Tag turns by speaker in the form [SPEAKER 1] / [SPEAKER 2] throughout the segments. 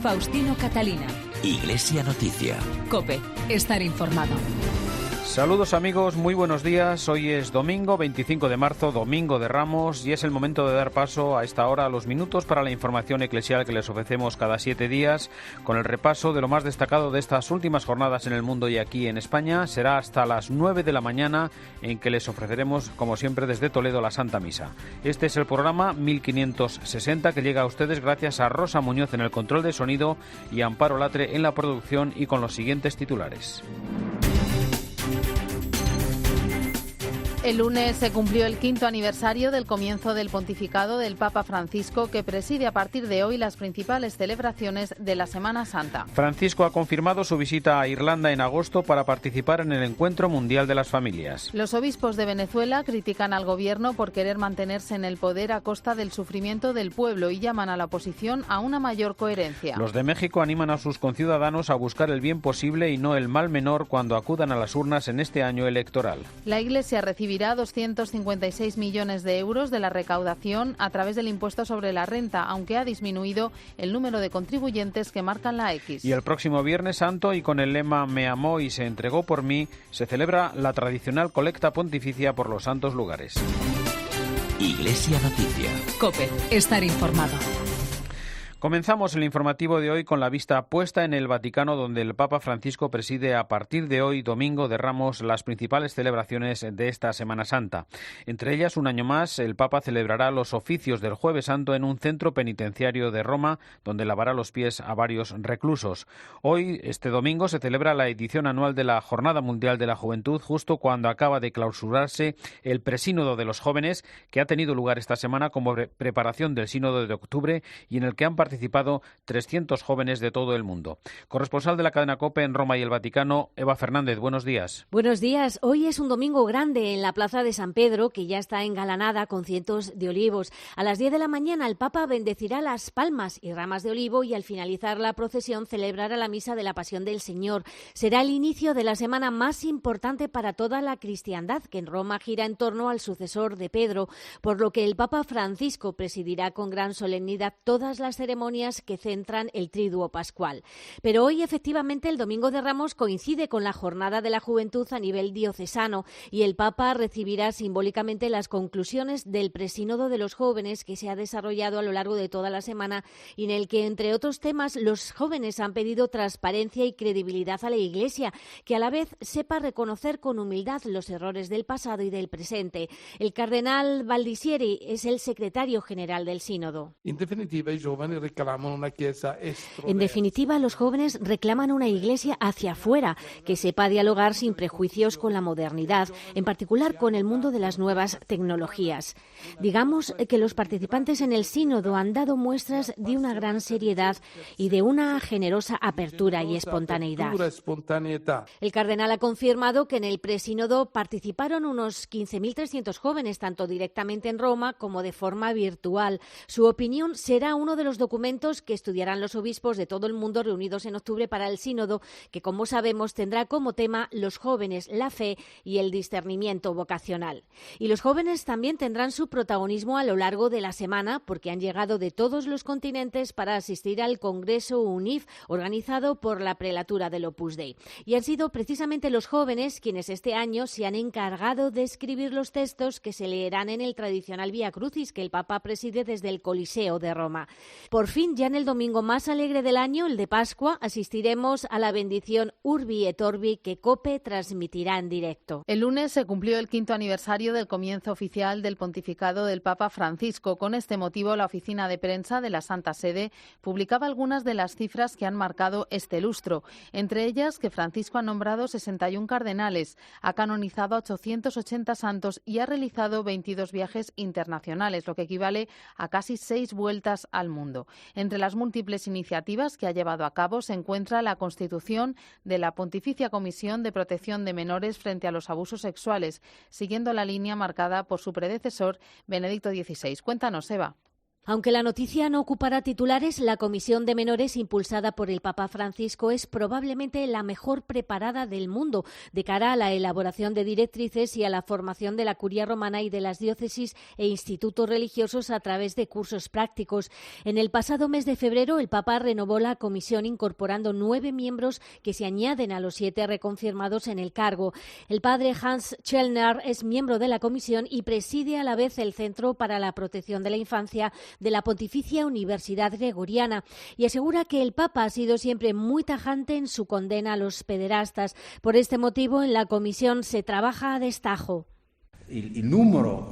[SPEAKER 1] Faustino Catalina.
[SPEAKER 2] Iglesia Noticia.
[SPEAKER 1] COPE. Estar informado.
[SPEAKER 3] Saludos amigos, muy buenos días. Hoy es domingo 25 de marzo, domingo de Ramos, y es el momento de dar paso a esta hora a los minutos para la información eclesial que les ofrecemos cada 7 días, con el repaso de lo más destacado de estas últimas jornadas en el mundo y aquí en España. Será hasta las 9 de la mañana en que les ofreceremos, como siempre, desde Toledo la Santa Misa. Este es el programa 1560 que llega a ustedes gracias a Rosa Muñoz en el control de sonido y a Amparo Latre en la producción, y con los siguientes titulares.
[SPEAKER 4] El lunes se cumplió el 5º aniversario del comienzo del pontificado del Papa Francisco, que preside a partir de hoy las principales celebraciones de la Semana Santa.
[SPEAKER 3] Francisco ha confirmado su visita a Irlanda en agosto para participar en el Encuentro Mundial de las Familias.
[SPEAKER 4] Los obispos de Venezuela critican al gobierno por querer mantenerse en el poder a costa del sufrimiento del pueblo y llaman a la oposición a una mayor coherencia.
[SPEAKER 3] Los de México animan a sus conciudadanos a buscar el bien posible y no el mal menor cuando acudan a las urnas en este año electoral.
[SPEAKER 4] La Iglesia recibirá 256 millones de euros de la recaudación a través del impuesto sobre la renta, aunque ha disminuido el número de contribuyentes que marcan la X.
[SPEAKER 3] Y el próximo Viernes Santo, y con el lema Me amó y se entregó por mí, se celebra la tradicional colecta pontificia por los santos lugares.
[SPEAKER 2] Iglesia Noticia.
[SPEAKER 1] COPE. Estar informado.
[SPEAKER 3] Comenzamos el informativo de hoy con la vista puesta en el Vaticano, donde el Papa Francisco preside a partir de hoy, domingo de Ramos, las principales celebraciones de esta Semana Santa. Entre ellas, un año más, el Papa celebrará los oficios del Jueves Santo en un centro penitenciario de Roma, donde lavará los pies a varios reclusos. Hoy, este domingo, se celebra la edición anual de la Jornada Mundial de la Juventud, justo cuando acaba de clausurarse el Presínodo de los Jóvenes, que ha tenido lugar esta semana como preparación del Sínodo de octubre y en el que han participado 300 jóvenes de todo el mundo. Corresponsal de la cadena COPE en Roma y el Vaticano, Eva Fernández, buenos días.
[SPEAKER 5] Buenos días. Hoy es un domingo grande en la Plaza de San Pedro, que ya está engalanada con cientos de olivos. A las 10 de la mañana el Papa bendecirá las palmas y ramas de olivo y al finalizar la procesión celebrará la misa de la Pasión del Señor. Será el inicio de la semana más importante para toda la cristiandad, que en Roma gira en torno al sucesor de Pedro, por lo que el Papa Francisco presidirá con gran solemnidad todas las ceremonias que centran el triduo pascual. Pero hoy, efectivamente, el Domingo de Ramos coincide con la Jornada de la Juventud a nivel diocesano y el Papa recibirá simbólicamente las conclusiones del Presínodo de los Jóvenes, que se ha desarrollado a lo largo de toda la semana y en el que, entre otros temas, los jóvenes han pedido transparencia y credibilidad a la Iglesia, que a la vez sepa reconocer con humildad los errores del pasado y del presente. El cardenal Baldisieri es el secretario general del Sínodo.
[SPEAKER 6] En definitiva,
[SPEAKER 5] los jóvenes reclaman una Iglesia hacia afuera, que sepa dialogar sin prejuicios con la modernidad, en particular con el mundo de las nuevas tecnologías. Digamos que los participantes en el sínodo han dado muestras de una gran seriedad y de una generosa apertura y espontaneidad. El cardenal ha confirmado que en el presínodo participaron unos 15.300 jóvenes, tanto directamente en Roma como de forma virtual. Su opinión será uno de los documentos que estudiarán los obispos de todo el mundo reunidos en octubre para el sínodo, que, como sabemos, tendrá como tema los jóvenes, la fe y el discernimiento vocacional. Y los jóvenes también tendrán su protagonismo a lo largo de la semana, porque han llegado de todos los continentes para asistir al Congreso UNIF, organizado por la prelatura del Opus Dei. Y han sido precisamente los jóvenes quienes este año se han encargado de escribir los textos que se leerán en el tradicional Vía Crucis que el Papa preside desde el Coliseo de Roma. Por fin, ya en el domingo más alegre del año, el de Pascua, asistiremos a la bendición Urbi et Orbi que COPE transmitirá en directo.
[SPEAKER 4] El lunes se cumplió el 5º aniversario del comienzo oficial del pontificado del Papa Francisco. Con este motivo, la oficina de prensa de la Santa Sede publicaba algunas de las cifras que han marcado este lustro. Entre ellas, que Francisco ha nombrado 61 cardenales, ha canonizado a 880 santos y ha realizado 22 viajes internacionales, lo que equivale a casi 6 vueltas al mundo. Entre las múltiples iniciativas que ha llevado a cabo se encuentra la constitución de la Pontificia Comisión de Protección de Menores frente a los abusos sexuales, siguiendo la línea marcada por su predecesor Benedicto XVI. Cuéntanos, Eva.
[SPEAKER 5] Aunque la noticia no ocupará titulares, la Comisión de Menores impulsada por el Papa Francisco es probablemente la mejor preparada del mundo de cara a la elaboración de directrices y a la formación de la Curia Romana y de las diócesis e institutos religiosos a través de cursos prácticos. En el pasado mes de febrero, el Papa renovó la comisión incorporando 9 miembros que se añaden a los 7 reconfirmados en el cargo. El padre Hans Schellner es miembro de la comisión y preside a la vez el Centro para la Protección de la Infancia de la Pontificia Universidad Gregoriana y asegura que el Papa ha sido siempre muy tajante en su condena a los pederastas. Por este motivo, en la comisión se trabaja a destajo.
[SPEAKER 7] El número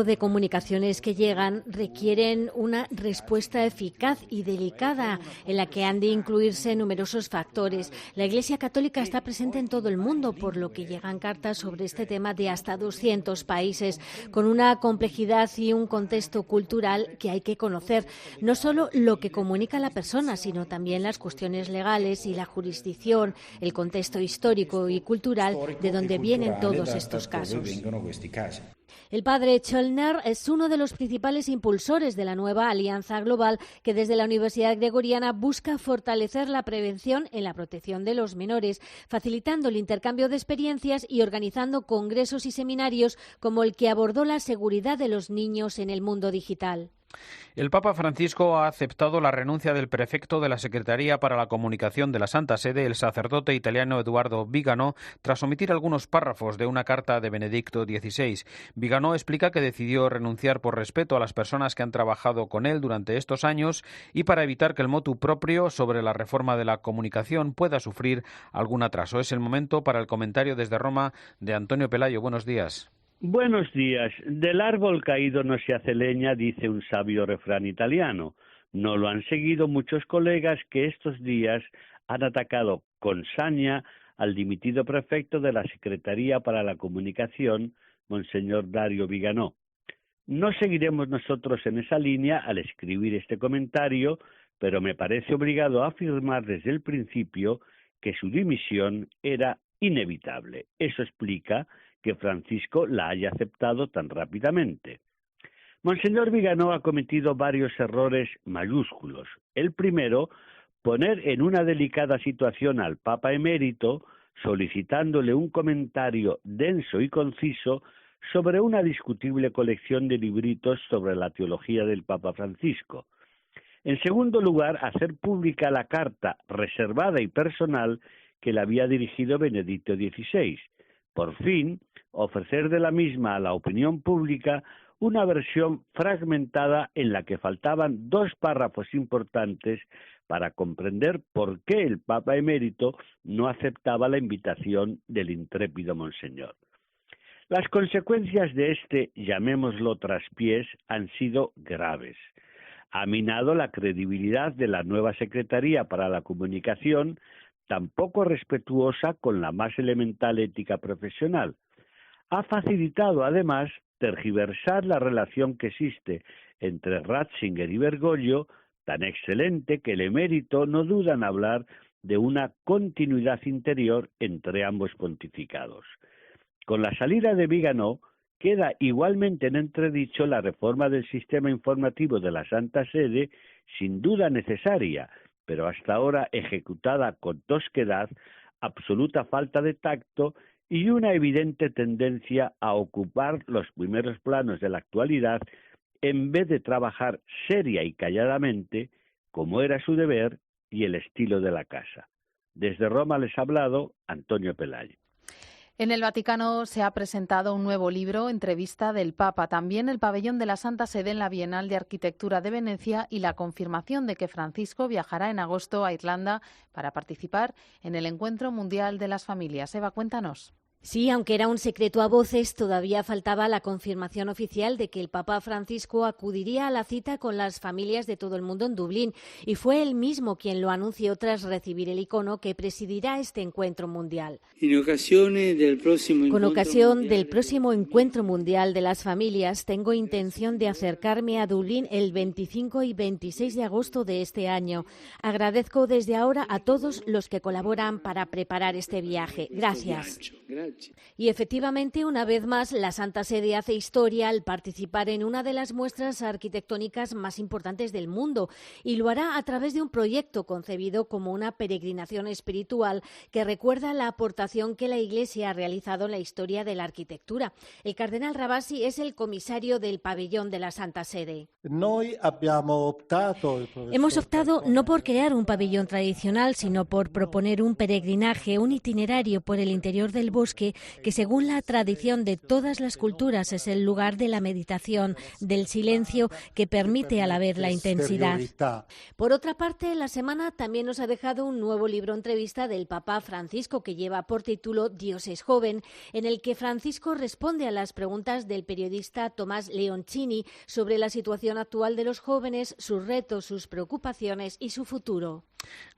[SPEAKER 5] de comunicaciones que llegan requieren una respuesta eficaz y delicada en la que han de incluirse numerosos factores. La Iglesia Católica está presente en todo el mundo, por lo que llegan cartas sobre este tema de hasta 200 países, con una complejidad y un contexto cultural que hay que conocer. No solo lo que comunica la persona, sino también las cuestiones legales y la jurisdicción, el contexto histórico y cultural de donde vienen todos estos casos. El padre Schellner es uno de los principales impulsores de la nueva alianza global que desde la Universidad Gregoriana busca fortalecer la prevención en la protección de los menores, facilitando el intercambio de experiencias y organizando congresos y seminarios como el que abordó la seguridad de los niños en el mundo digital.
[SPEAKER 3] El Papa Francisco ha aceptado la renuncia del prefecto de la Secretaría para la Comunicación de la Santa Sede, el sacerdote italiano Eduardo Vigano, tras omitir algunos párrafos de una carta de Benedicto XVI. Vigano explica que decidió renunciar por respeto a las personas que han trabajado con él durante estos años y para evitar que el motu proprio sobre la reforma de la comunicación pueda sufrir algún atraso. Es el momento para el comentario desde Roma de Antonio Pelayo. Buenos días.
[SPEAKER 8] Buenos días. Del árbol caído no se hace leña, dice un sabio refrán italiano. No lo han seguido muchos colegas que estos días han atacado con saña al dimitido prefecto de la Secretaría para la Comunicación, Monseñor Dario Vigano. No seguiremos nosotros en esa línea al escribir este comentario, pero me parece obligado a afirmar desde el principio que su dimisión era inevitable. Eso explica que Francisco la haya aceptado tan rápidamente. Monseñor Vigano ha cometido varios errores mayúsculos. El primero, poner en una delicada situación al Papa emérito, solicitándole un comentario denso y conciso sobre una discutible colección de libritos sobre la teología del Papa Francisco. En segundo lugar, hacer pública la carta reservada y personal que le había dirigido Benedicto XVI. Por fin, ofrecer de la misma a la opinión pública una versión fragmentada en la que faltaban 2 párrafos importantes para comprender por qué el Papa emérito no aceptaba la invitación del intrépido Monseñor. Las consecuencias de este, llamémoslo traspiés, han sido graves. Ha minado la credibilidad de la nueva Secretaría para la Comunicación, tan poco respetuosa con la más elemental ética profesional. Ha facilitado, además, tergiversar la relación que existe entre Ratzinger y Bergoglio, tan excelente que el emérito no duda en hablar de una continuidad interior entre ambos pontificados. Con la salida de Vigano, queda igualmente en entredicho la reforma del sistema informativo de la Santa Sede, sin duda necesaria, pero hasta ahora ejecutada con tosquedad, absoluta falta de tacto y una evidente tendencia a ocupar los primeros planos de la actualidad en vez de trabajar seria y calladamente, como era su deber y el estilo de la casa. Desde Roma les ha hablado Antonio Pelayo.
[SPEAKER 4] En el Vaticano se ha presentado un nuevo libro, Entrevista del Papa, también el pabellón de la Santa Sede en la Bienal de Arquitectura de Venecia y la confirmación de que Francisco viajará en agosto a Irlanda para participar en el Encuentro Mundial de las Familias. Eva, cuéntanos.
[SPEAKER 5] Sí, aunque era un secreto a voces, todavía faltaba la confirmación oficial de que el Papa Francisco acudiría a la cita con las familias de todo el mundo en Dublín, y fue él mismo quien lo anunció tras recibir el icono que presidirá este encuentro mundial. Con ocasión del próximo Encuentro Mundial de las Familias, tengo intención de acercarme a Dublín el 25 y 26 de agosto de este año. Agradezco desde ahora a todos los que colaboran para preparar este viaje. Gracias. Y efectivamente, una vez más, la Santa Sede hace historia al participar en una de las muestras arquitectónicas más importantes del mundo, y lo hará a través de un proyecto concebido como una peregrinación espiritual que recuerda la aportación que la Iglesia ha realizado en la historia de la arquitectura. El cardenal Ravasi es el comisario del pabellón de la Santa Sede. Hemos optado no por crear un pabellón tradicional, sino por proponer un peregrinaje, un itinerario por el interior del bosque que, según la tradición de todas las culturas, es el lugar de la meditación, del silencio, que permite a la vez la intensidad. Por otra parte, la semana también nos ha dejado un nuevo libro entrevista del Papa Francisco que lleva por título Dios es joven, en el que Francisco responde a las preguntas del periodista Tomás Leoncini sobre la situación actual de los jóvenes, sus retos, sus preocupaciones y su futuro.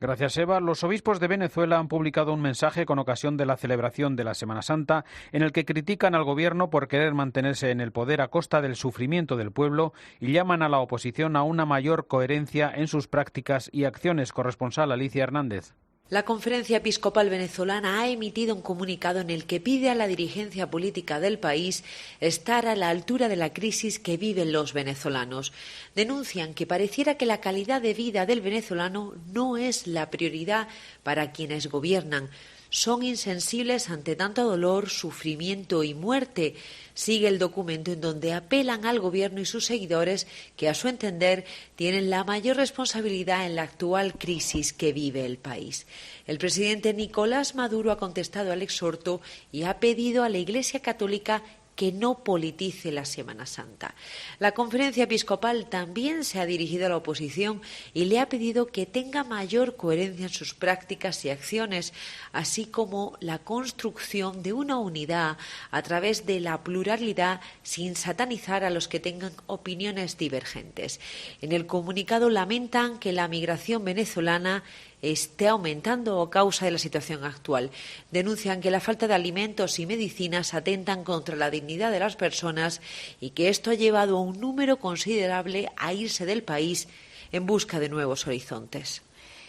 [SPEAKER 3] Gracias, Eva. Los obispos de Venezuela han publicado un mensaje con ocasión de la celebración de la Semana Santa en el que critican al gobierno por querer mantenerse en el poder a costa del sufrimiento del pueblo y llaman a la oposición a una mayor coherencia en sus prácticas y acciones. Corresponsal Alicia Hernández.
[SPEAKER 9] La Conferencia Episcopal Venezolana ha emitido un comunicado en el que pide a la dirigencia política del país estar a la altura de la crisis que viven los venezolanos. Denuncian que pareciera que la calidad de vida del venezolano no es la prioridad para quienes gobiernan. Son insensibles ante tanto dolor, sufrimiento y muerte. Sigue el documento en donde apelan al gobierno y sus seguidores que, a su entender, tienen la mayor responsabilidad en la actual crisis que vive el país. El presidente Nicolás Maduro ha contestado al exhorto y ha pedido a la Iglesia Católica que no politice la Semana Santa. La Conferencia Episcopal también se ha dirigido a la oposición y le ha pedido que tenga mayor coherencia en sus prácticas y acciones, así como la construcción de una unidad a través de la pluralidad sin satanizar a los que tengan opiniones divergentes. En el comunicado lamentan que la migración venezolana esté aumentando a causa de la situación actual. Denuncian que la falta de alimentos y medicinas atentan contra la dignidad de las personas y que esto ha llevado a un número considerable a irse del país en busca de nuevos horizontes.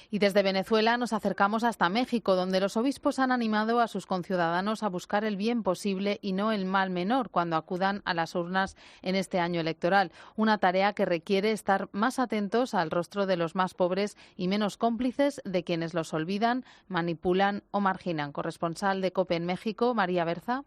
[SPEAKER 4] Y desde Venezuela nos acercamos hasta México, donde los obispos han animado a sus conciudadanos a buscar el bien posible y no el mal menor cuando acudan a las urnas en este año electoral. Una tarea que requiere estar más atentos al rostro de los más pobres y menos cómplices de quienes los olvidan, manipulan o marginan. Corresponsal de COPE en México, María Berza.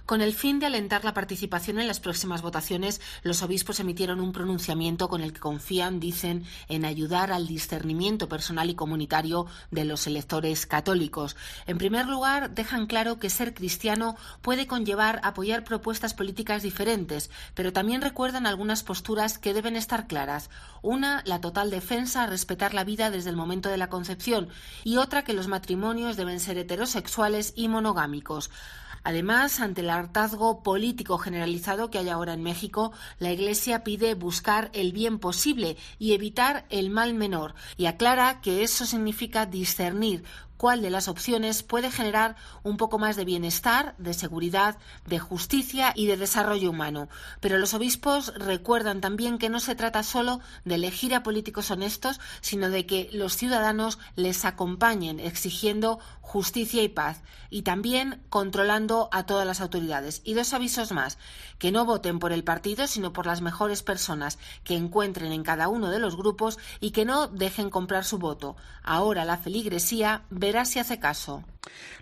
[SPEAKER 6] Con el fin de alentar la participación en las próximas votaciones, los obispos emitieron un pronunciamiento con el que confían, dicen, en ayudar al discernimiento personal y comunitario de los electores católicos. En primer lugar, dejan claro que ser cristiano puede conllevar apoyar propuestas políticas diferentes, pero también recuerdan algunas posturas que deben estar claras. Una, la total defensa a respetar la vida desde el momento de la concepción, y otra, que los matrimonios deben ser heterosexuales y monogámicos. Además, ante el hartazgo político generalizado que hay ahora en México, la Iglesia pide buscar el bien posible y evitar el mal menor, y aclara que eso significa discernir cuál de las opciones puede generar un poco más de bienestar, de seguridad, de justicia y de desarrollo humano. Pero los obispos recuerdan también que no se trata solo de elegir a políticos honestos, sino de que los ciudadanos les acompañen exigiendo justicia y paz, y también controlando a todas las autoridades. Y dos avisos más: que no voten por el partido, sino por las mejores personas que encuentren en cada uno de los grupos, y que no dejen comprar su voto. Ahora la feligresía verá si hace caso.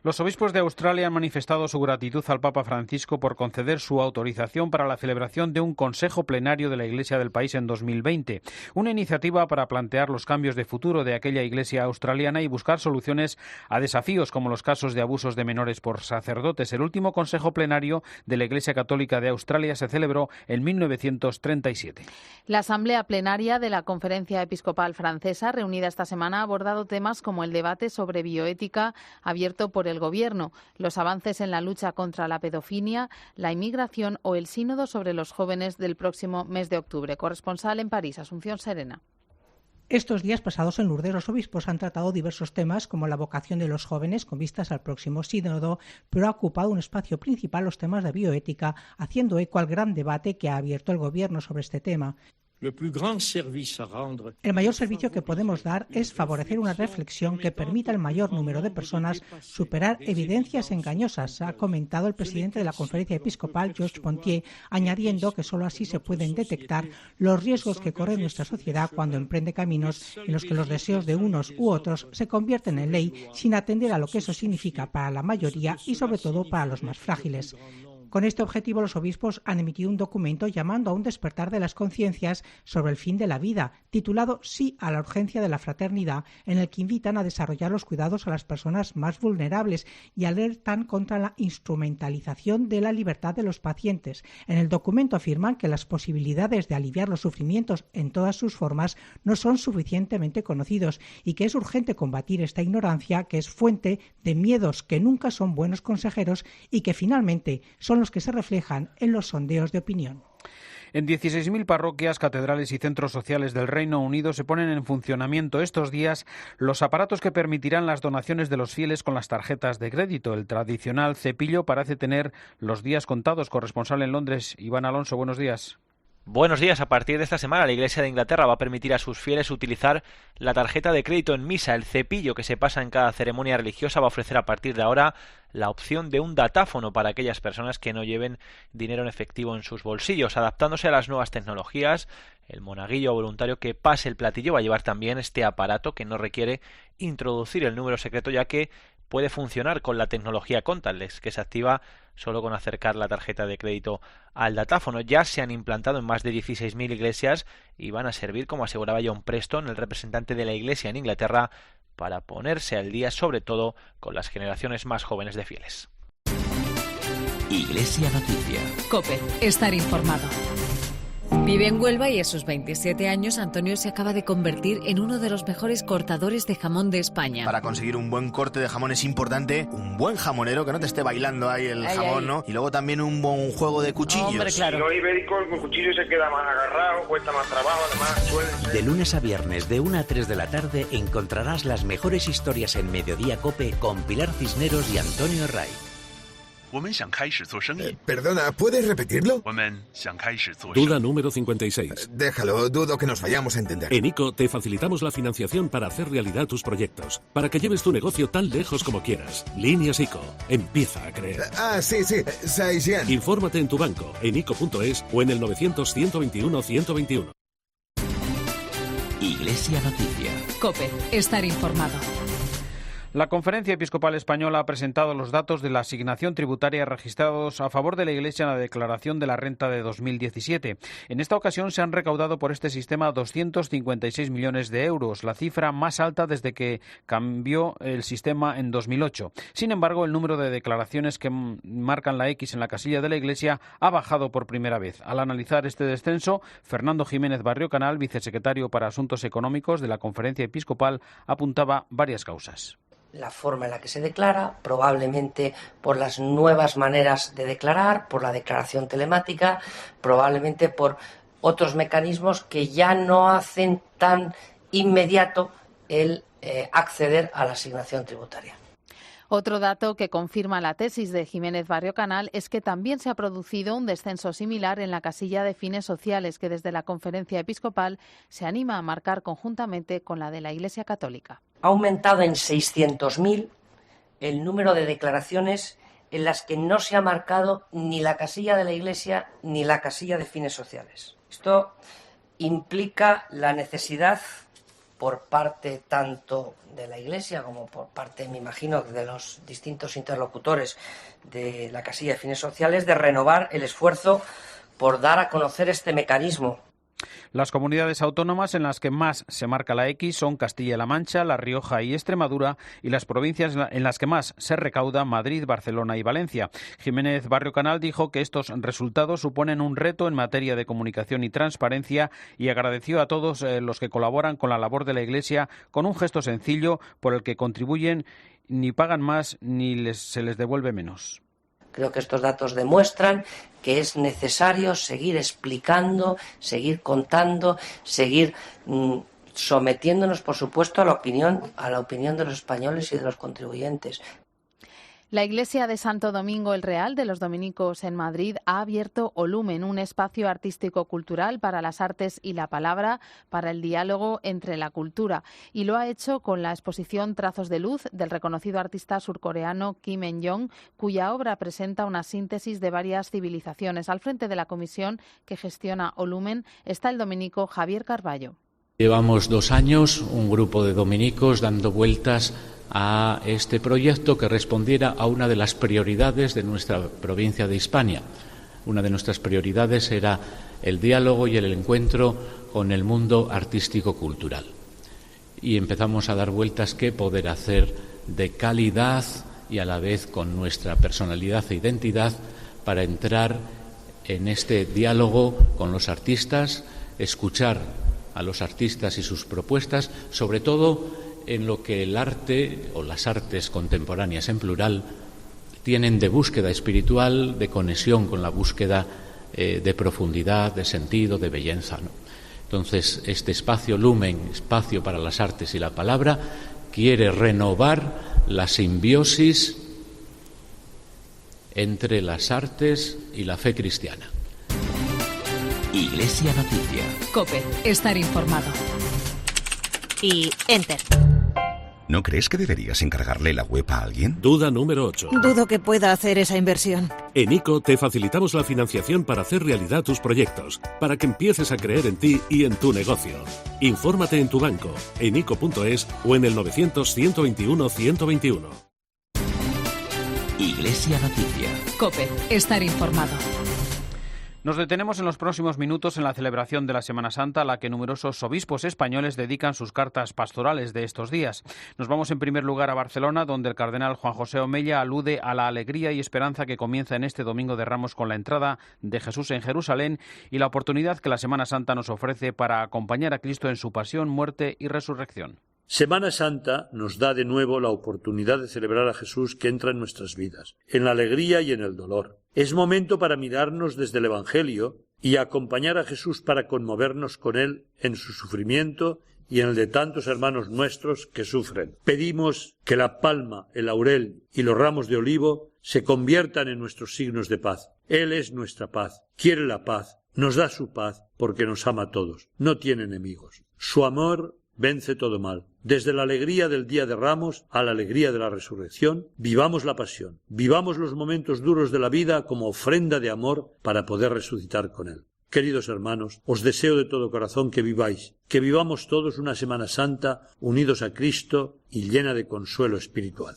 [SPEAKER 3] Los obispos de Australia han manifestado su gratitud al Papa Francisco por conceder su autorización para la celebración de un Consejo Plenario de la Iglesia del país en 2020, una iniciativa para plantear los cambios de futuro de aquella Iglesia australiana y buscar soluciones a desafíos como los casos de abusos de menores por sacerdotes. El último Consejo Plenario de la Iglesia Católica de Australia se celebró en 1937.
[SPEAKER 4] La Asamblea Plenaria de la Conferencia Episcopal Francesa, reunida esta semana, ha abordado temas como el debate sobre bioética abierto por el Gobierno, los avances en la lucha contra la pedofilia, la inmigración o el sínodo sobre los jóvenes del próximo mes de octubre. Corresponsal en París, Asunción Serena.
[SPEAKER 10] Estos días pasados en Lourdes los obispos han tratado diversos temas como la vocación de los jóvenes con vistas al próximo sínodo, pero ha ocupado un espacio principal los temas de bioética, haciendo eco al gran debate que ha abierto el Gobierno sobre este tema. El mayor servicio que podemos dar es favorecer una reflexión que permita al mayor número de personas superar evidencias engañosas, ha comentado el presidente de la Conferencia Episcopal, Georges Pontier, añadiendo que solo así se pueden detectar los riesgos que corre nuestra sociedad cuando emprende caminos en los que los deseos de unos u otros se convierten en ley sin atender a lo que eso significa para la mayoría y sobre todo para los más frágiles. Con este objetivo, los obispos han emitido un documento llamando a un despertar de las conciencias sobre el fin de la vida, titulado Sí a la urgencia de la fraternidad, en el que invitan a desarrollar los cuidados a las personas más vulnerables y alertan contra la instrumentalización de la libertad de los pacientes. En el documento afirman que las posibilidades de aliviar los sufrimientos en todas sus formas no son suficientemente conocidos y que es urgente combatir esta ignorancia, que es fuente de miedos que nunca son buenos consejeros y que finalmente son los que se reflejan en los sondeos de opinión.
[SPEAKER 3] En 16.000 parroquias, catedrales y centros sociales del Reino Unido se ponen en funcionamiento estos días los aparatos que permitirán las donaciones de los fieles con las tarjetas de crédito. El tradicional cepillo parece tener los días contados. Corresponsal en Londres, Iván Alonso, buenos días.
[SPEAKER 11] Buenos días. A partir de esta semana la Iglesia de Inglaterra va a permitir a sus fieles utilizar la tarjeta de crédito en misa. El cepillo que se pasa en cada ceremonia religiosa va a ofrecer a partir de ahora la opción de un datáfono para aquellas personas que no lleven dinero en efectivo en sus bolsillos. Adaptándose a las nuevas tecnologías, el monaguillo o voluntario que pase el platillo va a llevar también este aparato que no requiere introducir el número secreto, ya que puede funcionar con la tecnología contactless, que se activa solo con acercar la tarjeta de crédito al datáfono. Ya se han implantado en más de 16.000 iglesias y van a servir, como aseguraba John Preston, el representante de la Iglesia en Inglaterra, para ponerse al día, sobre todo con las generaciones más jóvenes de fieles.
[SPEAKER 2] Iglesia Noticia.
[SPEAKER 1] COPE. Estar informado. Vive en Huelva y a sus 27 años Antonio se acaba de convertir en uno de los mejores cortadores de jamón de España.
[SPEAKER 12] Para conseguir un buen corte de jamón es importante un buen jamonero, que no te esté bailando ahí el jamón, ¿no? Y luego también un buen juego de cuchillos.
[SPEAKER 13] Hombre, claro. Los ibéricos con cuchillo se queda más agarrado, cuesta más trabajo, además suelen ser.
[SPEAKER 2] De lunes a viernes de 1 a 3 de la tarde encontrarás las mejores historias en Mediodía COPE con Pilar Cisneros y Antonio Ray.
[SPEAKER 14] Perdona, ¿puedes repetirlo?
[SPEAKER 15] Duda número 56.
[SPEAKER 14] Déjalo, dudo que nos vayamos a entender.
[SPEAKER 15] En ICO te facilitamos la financiación para hacer realidad tus proyectos, para que lleves tu negocio tan lejos como quieras. Líneas ICO. Empieza a creer.
[SPEAKER 14] Sí, Saisian.
[SPEAKER 15] Infórmate en tu banco, en ICO.es o en el 900-121-121.
[SPEAKER 2] Iglesia Noticia.
[SPEAKER 1] COPE. Estar informado.
[SPEAKER 3] La Conferencia Episcopal Española ha presentado los datos de la asignación tributaria registrados a favor de la Iglesia en la declaración de la renta de 2017. En esta ocasión se han recaudado por este sistema 256 millones de euros, la cifra más alta desde que cambió el sistema en 2008. Sin embargo, el número de declaraciones que marcan la X en la casilla de la Iglesia ha bajado por primera vez. Al analizar este descenso, Fernando Jiménez Barrio Canal, vicesecretario para Asuntos Económicos de la Conferencia Episcopal, apuntaba varias causas.
[SPEAKER 16] La forma en la que se declara, probablemente por las nuevas maneras de declarar, por la declaración telemática, probablemente por otros mecanismos que ya no hacen tan inmediato el acceder a la asignación tributaria.
[SPEAKER 4] Otro dato que confirma la tesis de Jiménez Barrio Canal es que también se ha producido un descenso similar en la casilla de fines sociales que desde la Conferencia Episcopal se anima a marcar conjuntamente con la de la Iglesia Católica.
[SPEAKER 16] Ha aumentado en 600.000 el número de declaraciones en las que no se ha marcado ni la casilla de la Iglesia ni la casilla de fines sociales. Esto implica la necesidad por parte tanto de la Iglesia como por parte, me imagino, de los distintos interlocutores de la casilla de fines sociales, de renovar el esfuerzo por dar a conocer este mecanismo.
[SPEAKER 3] Las comunidades autónomas en las que más se marca la X son Castilla-La Mancha, La Rioja y Extremadura, y las provincias en las que más se recauda Madrid, Barcelona y Valencia. Jiménez Barrio Canal dijo que estos resultados suponen un reto en materia de comunicación y transparencia y agradeció a todos los que colaboran con la labor de la Iglesia con un gesto sencillo por el que contribuyen, ni pagan más ni se les devuelve menos.
[SPEAKER 16] Creo que estos datos demuestran que es necesario seguir explicando, seguir contando, seguir sometiéndonos, por supuesto, a la opinión de los españoles y de los contribuyentes.
[SPEAKER 4] La Iglesia de Santo Domingo el Real de los Dominicos en Madrid ha abierto Olumen, un espacio artístico-cultural para las artes y la palabra, para el diálogo entre la cultura. Y lo ha hecho con la exposición Trazos de Luz del reconocido artista surcoreano Kim En-young, cuya obra presenta una síntesis de varias civilizaciones. Al frente de la comisión que gestiona Olumen está el dominico Javier Carballo.
[SPEAKER 17] Llevamos 2 años, un grupo de dominicos dando vueltas a este proyecto que respondiera a una de las prioridades de nuestra provincia de Hispania. Una de nuestras prioridades era el diálogo y el encuentro con el mundo artístico-cultural. Y empezamos a dar vueltas qué poder hacer de calidad y a la vez con nuestra personalidad e identidad para entrar en este diálogo con los artistas, escuchar a los artistas y sus propuestas, sobre todo en lo que el arte o las artes contemporáneas en plural tienen de búsqueda espiritual, de conexión con la búsqueda de profundidad, de sentido, de belleza, ¿no? Entonces, este espacio Lumen, espacio para las artes y la palabra, quiere renovar la simbiosis entre las artes y la fe cristiana.
[SPEAKER 2] Iglesia Noticia.
[SPEAKER 1] COPE. Estar informado.
[SPEAKER 5] Y Enter.
[SPEAKER 18] ¿No crees que deberías encargarle la web a alguien?
[SPEAKER 15] Duda número 8.
[SPEAKER 19] Dudo que pueda hacer esa inversión.
[SPEAKER 15] En ICO te facilitamos la financiación para hacer realidad tus proyectos, para que empieces a creer en ti y en tu negocio. Infórmate en tu banco, en ICO.es o en el 900-121-121.
[SPEAKER 2] Iglesia Noticia.
[SPEAKER 1] COPE. Estar informado.
[SPEAKER 3] Nos detenemos en los próximos minutos en la celebración de la Semana Santa, a la que numerosos obispos españoles dedican sus cartas pastorales de estos días. Nos vamos en primer lugar a Barcelona, donde el cardenal Juan José Omella alude a la alegría y esperanza que comienza en este Domingo de Ramos con la entrada de Jesús en Jerusalén y la oportunidad que la Semana Santa nos ofrece para acompañar a Cristo en su pasión, muerte y resurrección.
[SPEAKER 20] Semana Santa nos da de nuevo la oportunidad de celebrar a Jesús que entra en nuestras vidas, en la alegría y en el dolor. Es momento para mirarnos desde el Evangelio y acompañar a Jesús para conmovernos con Él en su sufrimiento y en el de tantos hermanos nuestros que sufren. Pedimos que la palma, el laurel y los ramos de olivo se conviertan en nuestros signos de paz. Él es nuestra paz, quiere la paz, nos da su paz porque nos ama a todos, no tiene enemigos. Su amor vence todo mal. Desde la alegría del Día de Ramos a la alegría de la resurrección, vivamos la pasión, vivamos los momentos duros de la vida como ofrenda de amor para poder resucitar con Él. Queridos hermanos, os deseo de todo corazón que viváis, que vivamos todos una Semana Santa unidos a Cristo y llena de consuelo espiritual.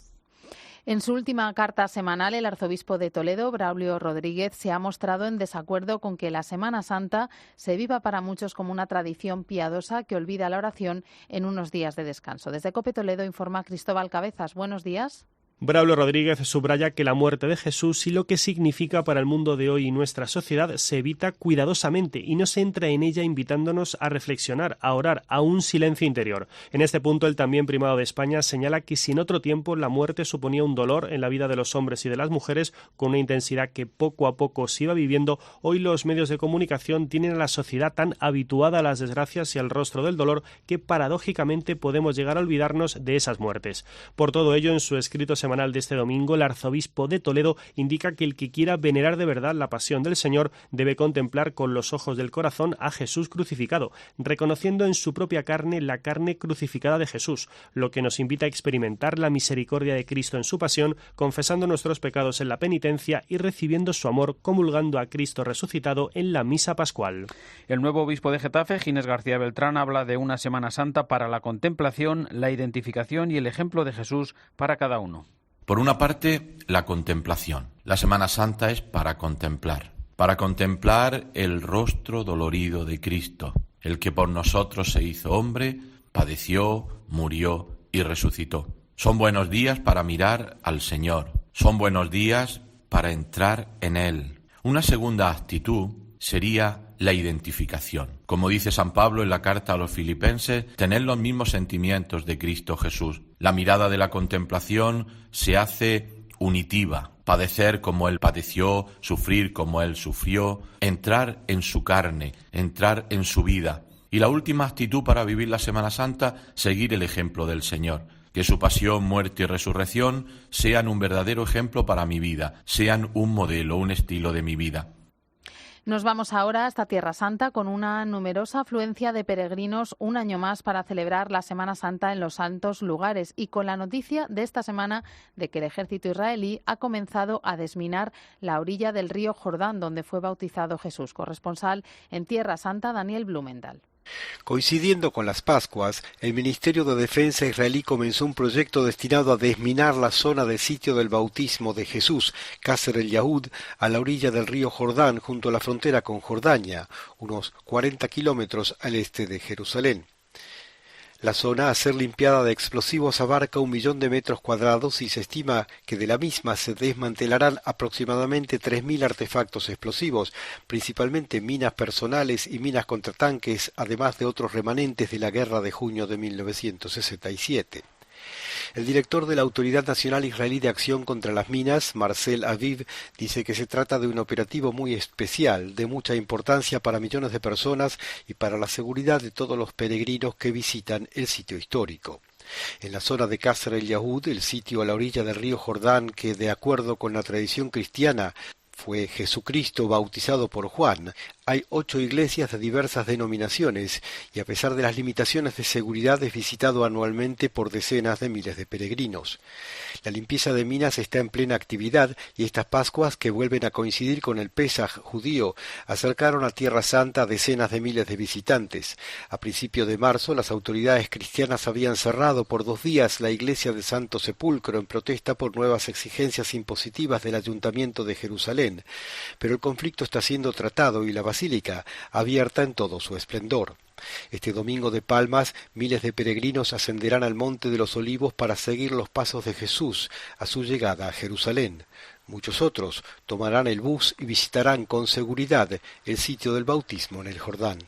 [SPEAKER 4] En su última carta semanal, el arzobispo de Toledo, Braulio Rodríguez, se ha mostrado en desacuerdo con que la Semana Santa se viva para muchos como una tradición piadosa que olvida la oración en unos días de descanso. Desde COPE Toledo informa Cristóbal Cabezas. Buenos días.
[SPEAKER 21] Braulio Rodríguez subraya que la muerte de Jesús y lo que significa para el mundo de hoy y nuestra sociedad se evita cuidadosamente y no se entra en ella invitándonos a reflexionar, a orar, a un silencio interior. En este punto, el también primado de España señala que si en otro tiempo la muerte suponía un dolor en la vida de los hombres y de las mujeres con una intensidad que poco a poco se iba viviendo, hoy los medios de comunicación tienen a la sociedad tan habituada a las desgracias y al rostro del dolor que paradójicamente podemos llegar a olvidarnos de esas muertes. Por todo ello, en su escrito semanal de este domingo, el arzobispo de Toledo indica que el que quiera venerar de verdad la pasión del Señor debe contemplar con los ojos del corazón a Jesús crucificado, reconociendo en su propia carne la carne crucificada de Jesús, lo que nos invita a experimentar la misericordia de Cristo en su pasión, confesando nuestros pecados en la penitencia y recibiendo su amor, comulgando a Cristo resucitado en la misa pascual.
[SPEAKER 3] El nuevo obispo de Getafe, Ginés García Beltrán, habla de una Semana Santa para la contemplación, la identificación y el ejemplo de Jesús para cada uno.
[SPEAKER 22] Por una parte, la contemplación. La Semana Santa es para contemplar el rostro dolorido de Cristo, el que por nosotros se hizo hombre, padeció, murió y resucitó. Son buenos días para mirar al Señor, son buenos días para entrar en Él. Una segunda actitud sería la identificación. Como dice San Pablo en la carta a los Filipenses, tener los mismos sentimientos de Cristo Jesús. La mirada de la contemplación se hace unitiva, padecer como Él padeció, sufrir como Él sufrió, entrar en su carne, entrar en su vida. Y la última actitud para vivir la Semana Santa, seguir el ejemplo del Señor. Que su pasión, muerte y resurrección sean un verdadero ejemplo para mi vida, sean un modelo, un estilo de mi vida.
[SPEAKER 4] Nos vamos ahora hasta Tierra Santa con una numerosa afluencia de peregrinos un año más para celebrar la Semana Santa en los santos lugares y con la noticia de esta semana de que el ejército israelí ha comenzado a desminar la orilla del río Jordán donde fue bautizado Jesús. Corresponsal en Tierra Santa, Daniel Blumenthal.
[SPEAKER 7] Coincidiendo con las Pascuas, el Ministerio de Defensa israelí comenzó un proyecto destinado a desminar la zona del sitio del bautismo de Jesús, Qasr el-Yahud, a la orilla del río Jordán, junto a la frontera con Jordania, unos 40 kilómetros al este de Jerusalén. La zona a ser limpiada de explosivos abarca 1 millón de metros cuadrados y se estima que de la misma se desmantelarán aproximadamente 3.000 artefactos explosivos, principalmente minas personales y minas contratanques, además de otros remanentes de la guerra de junio de 1967. El director de la Autoridad Nacional Israelí de Acción contra las Minas, Marcel Aviv, dice que se trata de un operativo muy especial, de mucha importancia para millones de personas y para la seguridad de todos los peregrinos que visitan el sitio histórico. En la zona de Qasr el-Yahud, el sitio a la orilla del río Jordán que, de acuerdo con la tradición cristiana, fue Jesucristo bautizado por Juan, hay 8 iglesias de diversas denominaciones y a pesar de las limitaciones de seguridad es visitado anualmente por decenas de miles de peregrinos. La limpieza de minas está en plena actividad y estas Pascuas, que vuelven a coincidir con el Pesaj judío, acercaron a Tierra Santa a decenas de miles de visitantes. A principios de marzo, las autoridades cristianas habían cerrado por 2 días la iglesia del Santo Sepulcro en protesta por nuevas exigencias impositivas del Ayuntamiento de Jerusalén, pero el conflicto está siendo tratado y la basílica abierta en todo su esplendor. Este domingo de Palmas, miles de peregrinos ascenderán al Monte de los Olivos para seguir los pasos de Jesús a su llegada a Jerusalén. Muchos otros tomarán el bus y visitarán con seguridad el sitio del bautismo en el Jordán.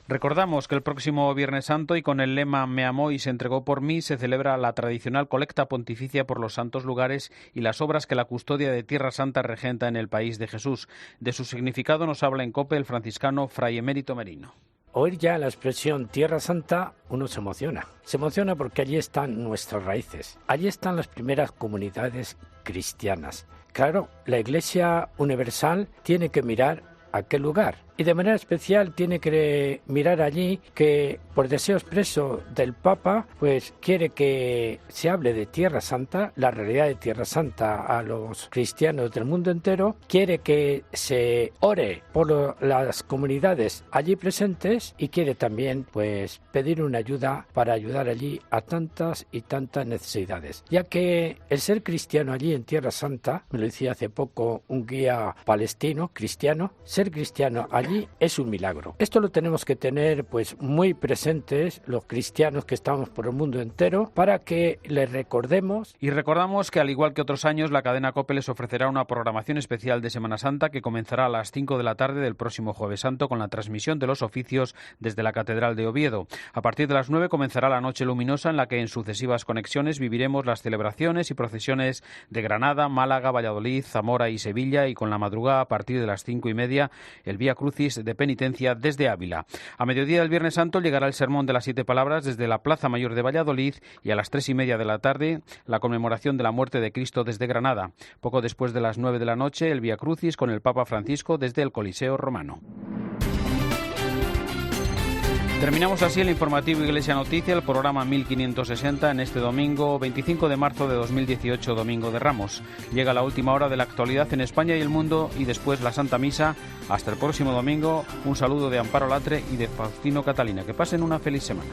[SPEAKER 3] Recordamos que el próximo Viernes Santo y con el lema Me amó y se entregó por mí se celebra la tradicional colecta pontificia por los santos lugares y las obras que la custodia de Tierra Santa regenta en el país de Jesús. De su significado nos habla en COPE el franciscano Fray Emérito Merino.
[SPEAKER 8] Oír ya la expresión Tierra Santa, uno se emociona. Se emociona porque allí están nuestras raíces. Allí están las primeras comunidades cristianas. Claro, la Iglesia Universal tiene que mirar a aquel lugar. Y de manera especial tiene que mirar allí que, por deseo expreso del Papa, pues quiere que se hable de Tierra Santa, la realidad de Tierra Santa a los cristianos del mundo entero, quiere que se ore por las comunidades allí presentes y quiere también pues pedir una ayuda para ayudar allí a tantas y tantas necesidades. Ya que el ser cristiano allí en Tierra Santa, me lo decía hace poco un guía palestino, cristiano, ser cristiano allí es un milagro. Esto lo tenemos que tener pues muy presentes los cristianos que estamos por el mundo entero para que les recordemos.
[SPEAKER 3] Y recordamos que al igual que otros años la cadena COPE les ofrecerá una programación especial de Semana Santa que comenzará a las 5 de la tarde del próximo Jueves Santo con la transmisión de los oficios desde la Catedral de Oviedo. A partir de las 9 comenzará la Noche Luminosa en la que en sucesivas conexiones viviremos las celebraciones y procesiones de Granada, Málaga, Valladolid, Zamora y Sevilla y con la madrugada a partir de las 5:30 el Vía Crucis de penitencia desde Ávila. A mediodía del Viernes Santo llegará el Sermón de las 7 Palabras desde la Plaza Mayor de Valladolid y a las 3:30 de la tarde la conmemoración de la muerte de Cristo desde Granada. Poco después de las 9 de la noche el Vía Crucis con el Papa Francisco desde el Coliseo Romano. Terminamos así el informativo Iglesia Noticia, el programa 1560 en este domingo 25 de marzo de 2018, domingo de Ramos. Llega la última hora de la actualidad en España y el mundo y después la Santa Misa. Hasta el próximo domingo, un saludo de Amparo Latre y de Faustino Catalina. Que pasen una feliz semana.